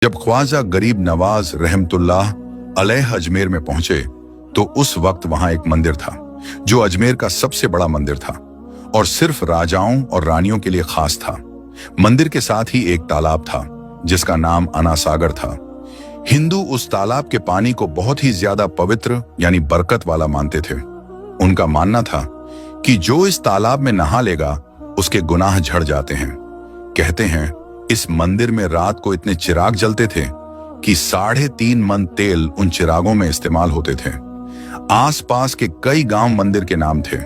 जब ख्वाजा गरीब नवाज रहमतुल्लाह अलैह अजमेर में पहुंचे तो उस वक्त वहां एक मंदिर था जो अजमेर का सबसे बड़ा मंदिर था और सिर्फ राजाओं और रानियों के लिए खास था। मंदिर के साथ ही एक तालाब था जिसका नाम अना सागर था। हिंदू उस तालाब के पानी को बहुत ही ज्यादा पवित्र यानी बरकत वाला मानते थे। उनका मानना था कि जो इस तालाब में नहा लेगा उसके गुनाह झड़ जाते हैं। कहते हैं इस मंदिर में रात को इतने चिराग जलते थे कि 3.5 मन तेल उन चिरागों में इस्तेमाल होते थे। आसपास के कई गांव मंदिर के नाम थे,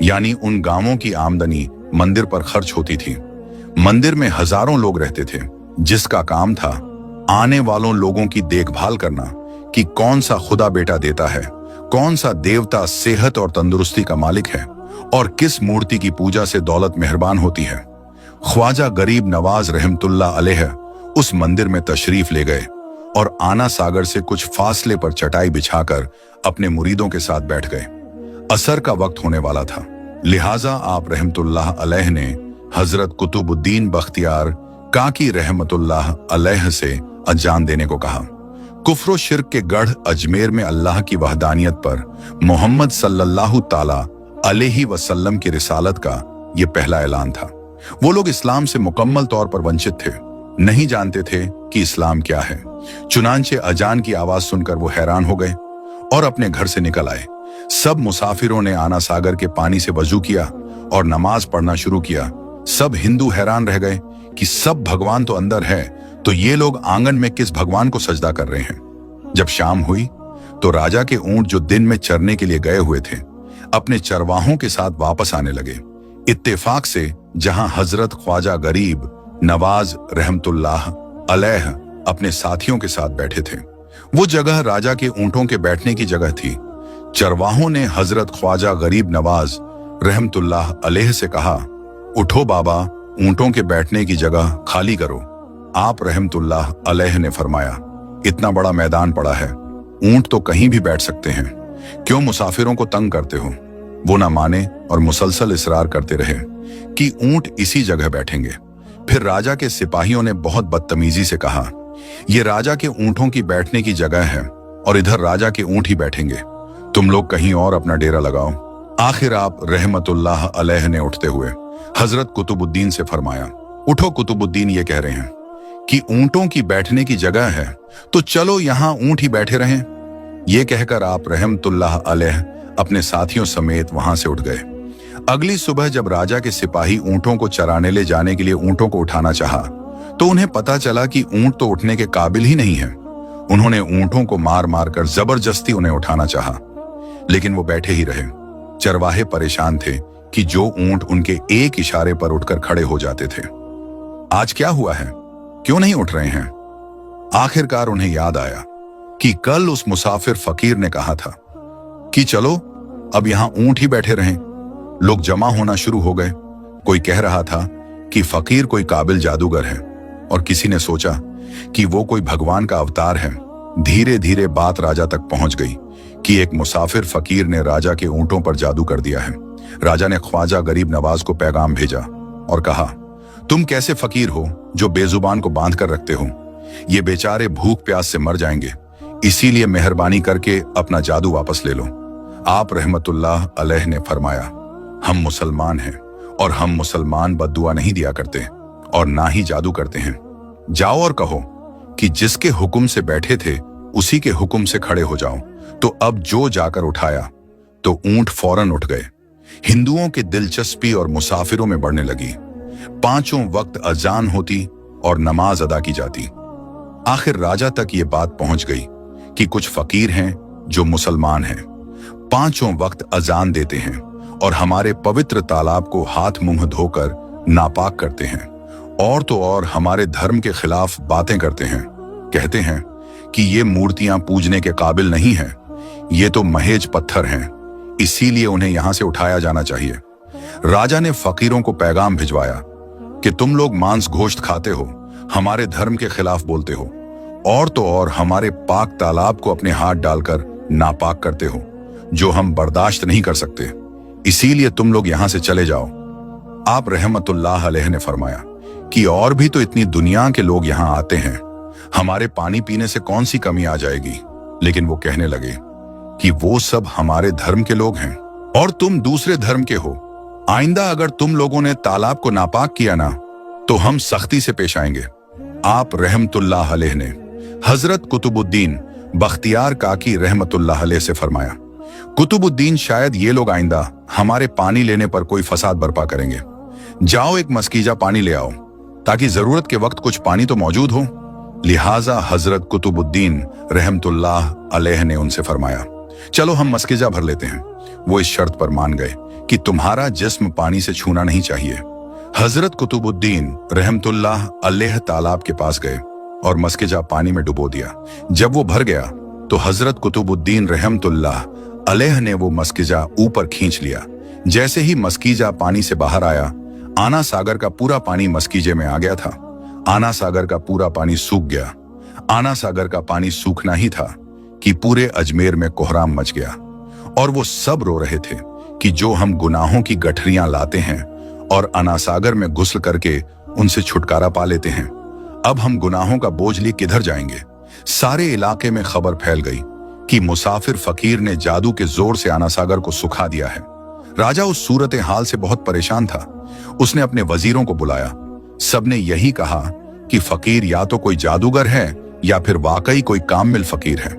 यानी उन गांवों की आमदनी मंदिर पर खर्च होती थी। मंदिर में हजारों लोग रहते थे जिसका काम था आने वालों लोगों की देखभाल करना कि कौन सा खुदा बेटा देता है, कौन सा देवता सेहत और तंदुरुस्ती का मालिक है और किस मूर्ति की पूजा से दौलत मेहरबान होती है। ख्वाजा गरीब नवाज रहमतुल्लाह अलैह उस मंदिर में तशरीफ ले गए और आना सागर से कुछ फासले पर चटाई बिछाकर अपने मुरीदों के साथ बैठ गए। असर का वक्त होने वाला था, लिहाजा आप रहमतुल्लाह अलैह ने हजरत कुतुबुद्दीन बख्तियार काकी रहमतुल्लाह अलैह से अजान देने को कहा। कुफ्र शिर्क के गढ़ अजमेर में अल्लाह की वहदानियत पर मोहम्मद सल्लल्लाहु ताला अलैहि वसल्लम की रिसालत का यह पहला ऐलान था। वो लोग इस्लाम से मुकम्मल तौर पर वंचित थे, नहीं जानते थे कि इस्लाम क्या है। चुनांचे अजान की आवाज सुनकर वो हैरान हो गए और अपने घर से निकल आए। सब मुसाफिरों ने आना सागर के पानी से वजू किया और नमाज पढ़ना शुरू किया। सब हिंदू हैरान रह गए कि सब भगवान तो अंदर है, तो ये लोग आंगन में किस भगवान को सजदा कर रहे हैं। जब शाम हुई तो राजा के ऊंट जो दिन में चरने के लिए गए हुए थे अपने चरवाहों के साथ वापस आने लगे। इत्तेफाक से जहां हजरत ख्वाजा गरीब नवाज रहमतुल्लाह अलैह अपने साथियों के साथ बैठे थे, वो जगह राजा के ऊंटों के बैठने की जगह थी। चरवाहों ने हजरत ख्वाजा गरीब नवाज रहमतुल्लाह अलैह से कहा, उठो बाबा, ऊंटों के बैठने की जगह खाली करो। आप रहमतुल्लाह अलैह ने फरमाया, इतना बड़ा मैदान पड़ा है, ऊंट तो कहीं भी बैठ सकते हैं, क्यों मुसाफिरों को तंग करते हो। वो ना माने और मुसलसल इसरार करते रहे कि ऊंट इसी जगह बैठेंगे। फिर राजा के सिपाहियों ने बहुत बदतमीजी से कहा, ये राजा के ऊंटों की बैठने की जगह है और इधर राजा के ऊंट ही बैठेंगे, तुम लोग कहीं और अपना डेरा लगाओ। आखिर आप रहमतुल्लाह अलैह ने उठते हुए हजरत कुतुबुद्दीन से फरमाया, उठो कुतुबुद्दीन, ये कह रहे हैं कि ऊंटों की बैठने की जगह है तो चलो यहां ऊंट ही बैठे रहें। ये कहकर आप रहमतुल्लाह अलैह अपने साथियों समेत वहां से उठ गए। अगली सुबह जब राजा के सिपाही ऊंटों को चराने ले जाने के लिए ऊंटों को उठाना चाहा तो उन्हें पता चला कि ऊंट तो उठने के काबिल ही नहीं है। उन्होंने ऊंटों को मार मार कर जबरदस्ती उन्हें उठाना चाहा, लेकिन वो बैठे ही रहे। चरवाहे परेशान थे कि जो ऊंट उनके एक इशारे पर उठकर खड़े हो जाते थे। आज क्या हुआ है, क्यों नहीं उठ रहे हैं। आखिरकार उन्हें याद आया कि कल उस मुसाफिर फकीर ने कहा था कि चलो अब यहां ऊंट ही बैठे रहें। लोग जमा होना शुरू हो गए। कोई कह रहा था कि फकीर कोई काबिल जादूगर है और किसी ने सोचा कि वो कोई भगवान का अवतार है। धीरे धीरे बात राजा तक पहुंच गई कि एक मुसाफिर फकीर ने राजा के ऊंटों पर जादू कर दिया है। राजा ने ख्वाजा गरीब नवाज को पैगाम भेजा और कहा, तुम कैसे फकीर हो जो बेजुबान को बांध कर रखते हो। ये बेचारे भूख प्यास से मर जाएंगे, इसीलिए मेहरबानी करके अपना जादू वापस ले लो। आप रहमतुल्लाह अलैह ने फरमाया, हम मुसलमान हैं और हम मुसलमान बद्दुआ नहीं दिया करते और ना ही जादू करते हैं। जाओ और कहो कि जिसके हुक्म से बैठे थे उसी के हुक्म से खड़े हो जाओ। तो अब जो जाकर उठाया तो ऊंट फौरन उठ गए। हिंदुओं की दिलचस्पी और मुसाफिरों में बढ़ने लगी। 5 वक्त अजान होती और नमाज अदा की जाती। आखिर राजा तक ये बात पहुंच गई कि कुछ फकीर हैं जो मुसलमान हैं, 5 वक्त अजान देते हैं और हमारे पवित्र तालाब को हाथ मुंह धोकर नापाक करते हैं, और तो और हमारे धर्म के खिलाफ बातें करते हैं। कहते हैं कि ये मूर्तियां पूजने के काबिल नहीं हैं, ये तो महेज पत्थर हैं, इसीलिए उन्हें यहां से उठाया जाना चाहिए। राजा ने फकीरों को पैगाम भिजवाया कि तुम लोग मांस गोश्त खाते हो, हमारे धर्म के खिलाफ बोलते हो, और तो और हमारे पाक तालाब को अपने हाथ डालकर नापाक करते हो, जो हम बर्दाश्त नहीं कर सकते, इसीलिए तुम लोग यहां से चले जाओ। आप रहमतुल्लाह अलैह ने फरमाया कि और भी तो इतनी दुनिया के लोग यहां आते हैं, हमारे पानी पीने से कौन सी कमी आ जाएगी। लेकिन वो कहने लगे कि वो सब हमारे धर्म के लोग हैं और तुम दूसरे धर्म के हो। आइंदा अगर तुम लोगों ने तालाब को नापाक किया ना, तो हम सख्ती से पेश आएंगे। आप रहमतुल्लाह अलैह ने हजरत कुतुबुद्दीन बख्तियार काकी रहमतुल्लाह अलैह से फरमाया, कुतुबुद्दीन शायद ये लोग आइंदा हमारे पानी लेने पर कोई फसाद बर्पा करेंगे। जाओ एक मस्कीजा पानी ले आओ, ताकि जरूरत के वक्त कुछ पानी तो मौजूद हो। लिहाजा हजरत कुतुबुद्दीन रहमतुल्लाह अलैह ने उनसे फरमाया, चलो हम मस्कीजा भर लेते हैं। वो इस शर्त पर मान गए कि तुम्हारा जिस्म पानी से छूना नहीं चाहिए। हजरत कुतुबुद्दीन रहमतुल्लाह अलैह तालाब के पास गए और मस्कीजा पानी में डुबो दिया। जब वो भर गया तो हजरत कुतुबुद्दीन रहमतुल्लाह अलैह ने वो मस्कीजा ऊपर खींच लिया। जैसे ही मस्कीजा पानी से बाहर आया, आना सागर का पूरा पानी मस्कीजे में आ गया था। आना सागर का पूरा पानी सूख गया। आना सागर का पानी सूखना ही था कि पूरे अजमेर में कोहराम मच गया और वो सब रो रहे थे कि जो हम गुनाहों की गठरियां लाते हैं और आना सागर में गुस्ल करके उनसे छुटकारा पा लेते हैं, अब हम गुनाहों का बोझ लिए किधर जाएंगे। सारे इलाके में खबर फैल गई कि मुसाफिर फकीर ने जादू के जोर से आना सागर को सुखा दिया है। राजा उस सूरत हाल से बहुत परेशान था। उसने अपने वजीरों को बुलाया। सबने यही कहा कि फकीर या तो कोई जादूगर है या फिर वाकई कोई कामिल फकीर है।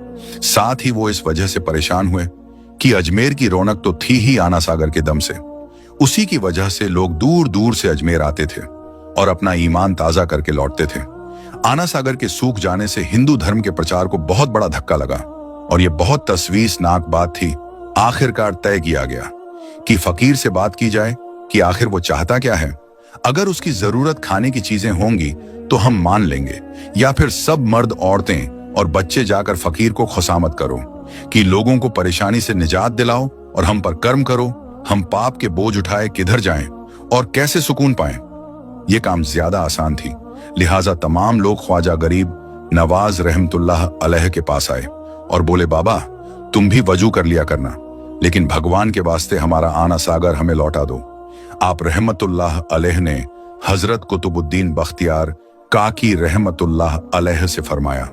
साथ ही वो इस वजह से परेशान हुए कि अजमेर की रौनक तो थी ही आना सागर के दम से। उसी की वजह से लोग दूर दूर से अजमेर आते थे और अपना ईमान ताजा करके लौटते थे। आना सागर के सूख जाने से हिंदू धर्म के प्रचार को बहुत बड़ा धक्का लगा और ये बहुत तस्वीसनाक बात थी। आखिरकार तय किया गया कि फकीर से बात की जाए कि आखिर वो चाहता क्या है। अगर उसकी जरूरत खाने की चीजें होंगी तो हम मान लेंगे, या फिर सब मर्द औरतें और बच्चे जाकर फकीर को खुशामद करो कि लोगों को परेशानी से निजात दिलाओ और हम पर कर्म करो। हम पाप के बोझ उठाए किधर जाएं और कैसे सुकून पाएं। ये काम ज्यादा आसान थी। लिहाजा तमाम लोग ख्वाजा गरीब नवाज रहमतुल्लाह अलैह के पास आए और बोले, बाबा तुम भी वजू कर लिया करना, लेकिन भगवान के वास्ते हमारा आना सागर हमें लौटा दो। आप रहमतुल्लाह अलैह ने हजरत कुतुबुद्दीन बख्तियार काकी रहमतुल्लाह अलैह से फरमाया,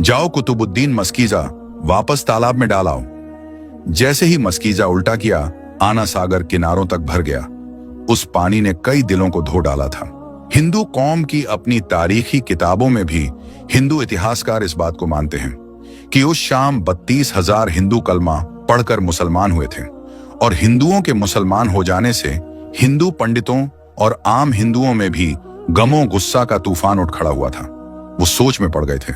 जाओ कुतुबुद्दीन मस्कीजा वापस तालाब में डालाओ। जैसे ही मस्कीजा उल्टा किया, आना सागर किनारों तक भर गया। उस पानी ने कई दिलों को धो डाला था। हिंदू कौम की अपनी तारीखी किताबों में भी हिंदू इतिहासकार इस बात को मानते हैं कि उस शाम 32,000 हिंदू कलमा पढ़कर मुसलमान हुए थे और हिंदुओं के मुसलमान हो जाने से हिंदू पंडितों और आम हिंदुओं में भी गमों गुस्सा का तूफान उठ खड़ा हुआ था। वो सोच में पड़ गए थे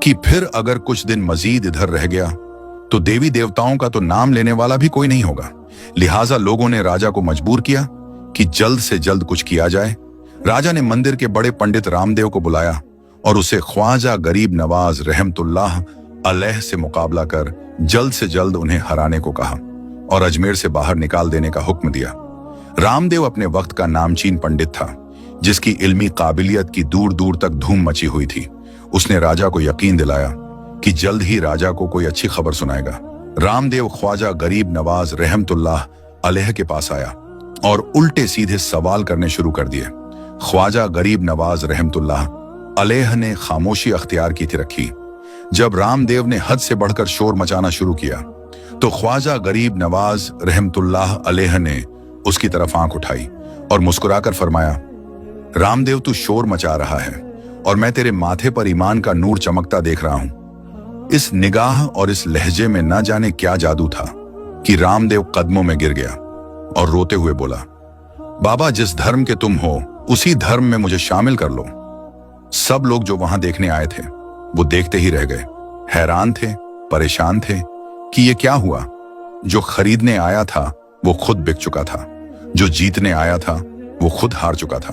कि फिर अगर कुछ दिन मजीद इधर रह गया तो देवी देवताओं का तो नाम लेने वाला भी कोई नहीं होगा। लिहाजा लोगों ने राजा को मजबूर किया कि जल्द से जल्द कुछ किया जाए। राजा ने मंदिर के बड़े पंडित रामदेव को बुलाया और उसे ख्वाजा गरीब नवाज रहमतुल्लाह अलैह से मुकाबला कर जल्द से जल्द उन्हें हराने को कहा और अजमेर से बाहर निकाल देने का हुक्म दिया। रामदेव अपने वक्त का नामचीन पंडित था, जिसकी इल्मी काबिलियत की दूर दूर तक धूम मची हुई थी। उसने राजा को यकीन दिलाया कि जल्द ही राजा को कोई अच्छी खबर सुनाएगा। रामदेव ख्वाजा गरीब नवाज रहमतुल्लाह अलैह के पास आया और उल्टे सीधे सवाल करने शुरू कर दिए। ख्वाजा गरीब नवाज रहमतुल्लाह अलैह ने खामोशी अख्तियार की थी रखी। जब रामदेव ने हद से बढ़कर शोर मचाना शुरू किया तो ख्वाजा गरीब नवाज रहमतुल्लाह अलैह ने उसकी तरफ आंख उठाई और मुस्कुराकर फरमाया, रामदेव तू शोर मचा रहा है और मैं तेरे माथे पर ईमान का नूर चमकता देख रहा हूं। इस निगाह और इस लहजे में न जाने क्या जादू था कि रामदेव कदमों में गिर गया और रोते हुए बोला, बाबा जिस धर्म के तुम हो उसी धर्म में मुझे शामिल कर लो। सब लोग जो वहां देखने आए थे वो देखते ही रह गए, हैरान थे, परेशान थे कि ये क्या हुआ। जो खरीदने आया था वो खुद बिक चुका था, जो जीतने आया था वो खुद हार चुका था।